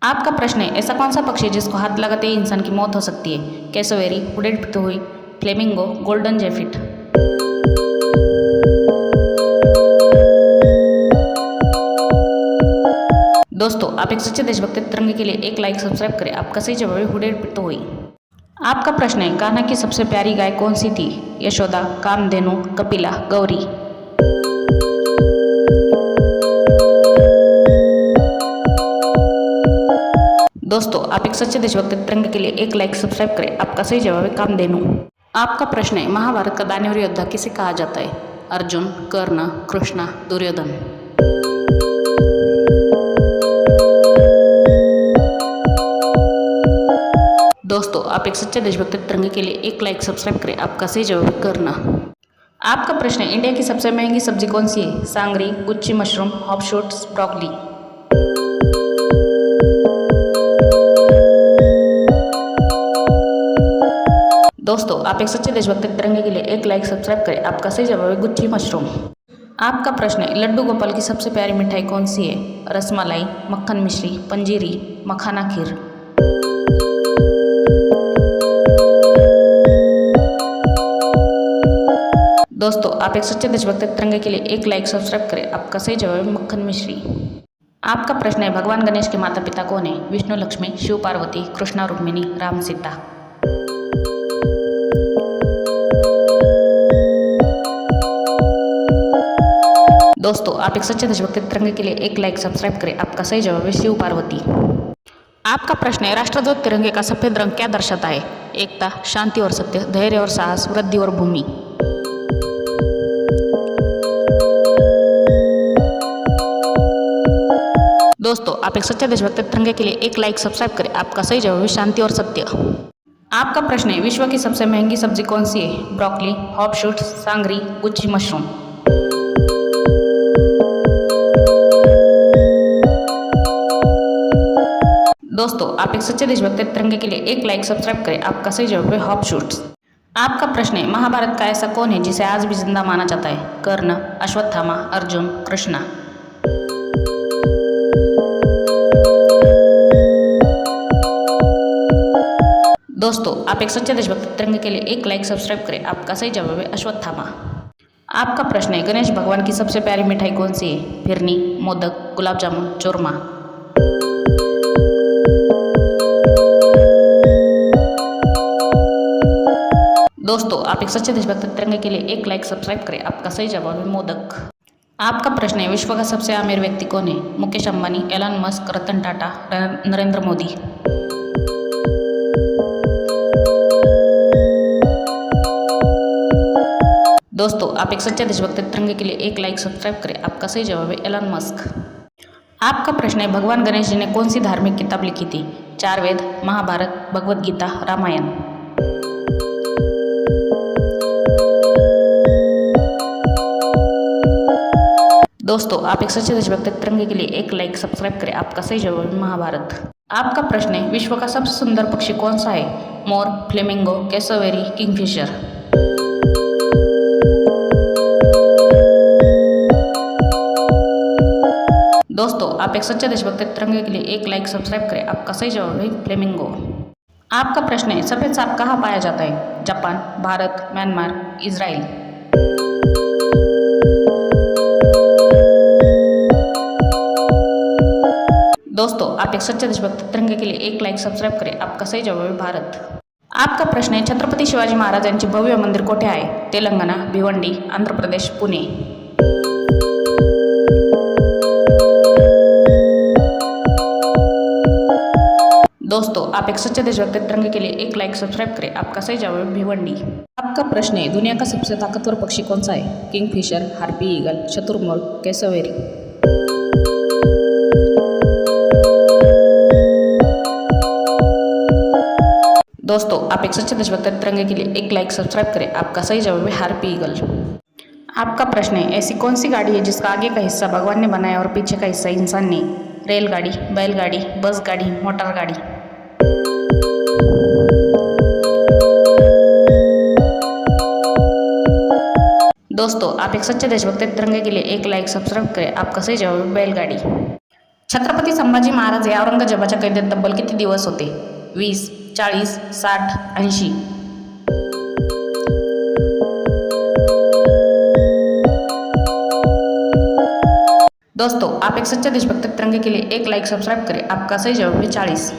आपका प्रश्न है, ऐसा कौन सा पक्षी है जिसको हाथ लगाते ही इंसान की मौत हो सकती है? Cassowary, hooded pitohui, flamingo, golden जेफिट। दोस्तों, आप एक सच्चे देशभक्त तिरंगे के लिए एक लाइक सब्सक्राइब करें। आपका सही जवाब है उड़ेद पितुई। आपका प्रश्न है, कान्हा की सबसे प्यारी गाय कौन सी थी? यशोदा, कामधेनु, कपिला, गौरी। दोस्तों, आप एक सच्चे देशभक्त तिरंगे के लिए एक लाइक सब्सक्राइब करें। आपका सही जवाब है कामधेनु। आपका प्रश्न है, महाभारत का दानवीर योद्धा किसे कहा जाता है? अर्जुन, कर्ण, कृष्ण, दुर्योधन। दोस्तों, आप एक सच्चे देशभक्त तिरंगे के लिए एक लाइक सब्सक्राइब करें। आपका सही जवाब है कर्ण। आपका प्रश्न है, इंडिया की सबसे महंगी सब्जी कौन सी है? सांगरी, गुच्ची मशरूम, हॉपशूट्स, ब्रोकली। दोस्तों, आप एक सच्चे देशभक्त तिरंगे के लिए एक लाइक सब्सक्राइब करें। आपका सही जवाब है गुच्ची मशरूम। आपका प्रश्न है, लड्डू गोपाल की सबसे प्यारी मिठाई कौन सी है? रसमलाई, मक्खन मिश्री, पंजीरी, मखाना खीर। दोस्तों, आप एक सच्चे देशभक्त तिरंगे के लिए एक लाइक सब्सक्राइब करें। आपका सही जवाब है मक्खन मिश्री। आपका प्रश्न है, भगवान गणेश के माता पिता कौन है? विष्णु लक्ष्मी, शिव पार्वती, कृष्णा रुक्मिणी, राम सीता। दोस्तों, आप एक सच्चे देशभक्त तिरंगे के लिए एक लाइक सब्सक्राइब करें। आपका सही जवाब है शिव पार्वती। आपका प्रश्न है, राष्ट्रध्वज तिरंगे का सफेद रंग क्या दर्शाता है? एकता, शांति और सत्य, धैर्य और साहस, वृद्धि और भूमि। दोस्तों, आप एक सच्चे देशभक्त तिरंगे के लिए एक लाइक सब्सक्राइब करें। आपका सही जवाब है शांति और सत्य। आपका प्रश्न है, विश्व की सबसे महंगी सब्जी कौन सी है? ब्रोकली, हॉपशूट्स, सांगरी, गुच्ची मशरूम। दोस्तों, आप एक सच्चे देशभक्त तिरंगे के लिए एक लाइक सब्सक्राइब करें। आपका सही जवाब है हॉपशूट्स। आपका प्रश्न है, महाभारत का ऐसा कौन है जिसे आज भी जिंदा माना जाता है? कर्ण, अश्वत्थामा, अर्जुन, कृष्णा। दोस्तों, आप एक सच्चे देशभक्त तिरंगे के लिए एक लाइक सब्सक्राइब करें। आपका सही जवाब है अश्वत्थामा। आपका प्रश्न है, गणेश भगवान की सबसे प्यारी मिठाई कौन सी है? फिरनी, मोदक, गुलाब जामुन, चूरमा। दोस्तों, आप एक सच्चे देशभक्त तिरंगे के लिए एक लाइक सब्सक्राइब करें। आपका सही जवाब है मोदक। आपका प्रश्न है, विश्व का सबसे अमीर व्यक्ति कौन है? Mukesh Ambani, Elon Musk, Ratan Tata, Narendra Modi. दोस्तों, आप एक सच्चे देशभक्त तिरंगे के लिए एक लाइक सब्सक्राइब करें। आपका सही जवाब है एलन मस्क। आपका प्रश्न है, भगवान गणेश जी ने कौन सी धार्मिक किताब लिखी थी? चार वेद, महाभारत, भगवद गीता, रामायण। दोस्तों, आप एक सच्चे देशभक्त तिरंगे के लिए एक लाइक सब्सक्राइब करें। आपका सही जवाब है महाभारत। आपका प्रश्न है, विश्व का सबसे सुंदर पक्षी कौन सा है? मोर, फ्लेमिंगो, कैसोवेरी, किंगफिशर। दोस्तों, आप एक सच्चे देशभक्त तिरंगे के लिए एक लाइक सब्सक्राइब करें। आपका सही जवाब है फ्लेमिंगो। आपका प्रश्न है, सफेद सांप कहाँ पाया जाता है? Japan, Bharat, Myanmar, Israel. दोस्तों, आप एक सच्चे देशभक्त तिरंगे के लिए एक लाइक सब्सक्राइब करें। आपका सही जवाब है भारत। आपका प्रश्न है, छत्रपती शिवाजी महाराजांचे भव्य मंदिर कोठे आहे? तेलंगणा, भिवंडी, आंध्र प्रदेश, पुणे। दोस्तों, आप एक सच्चे देशभक्त तिरंगे के लिए एक लाइक सब्सक्राइब करें। आपका सही जवाब है भिवंडी। आपका प्रश्न है, दुनिया का सबसे ताकतवर पक्षी कौन सा है? किंगफिशर, हार्पी ईगल, शुतुरमुर्ग, कैसोवेरी। दोस्तों, आप एक सच्चे देशभक्त तिरंगे के लिए एक लाइक सब्सक्राइब करें। आपका सही जवाब है हार्पी ईगल। आपका प्रश्न है, ऐसी कौन सी गाड़ी है जिसका आगे का हिस्सा भगवान ने बनाया और पीछे का हिस्सा इंसान ने? रेलगाड़ी, बैलगाड़ी, बस गाड़ी, मोटर गाड़ी। दोस्तों, आप एक सच्चे देशभक्त तिरंगे के लिए एक लाइक सब्सक्राइब करें। आपका सही जवाब है बैलगाड़ी। छत्रपती संभाजी महाराज हे औरंगजेबाच्या कैदेत तब्बल किती दिवस होते? 20, 40, 60, 80. दोस्तों, आप एक सच्चे देशभक्त तिरंगे के लिए एक लाइक सब्सक्राइब करें। आपका सही जवाब है 40।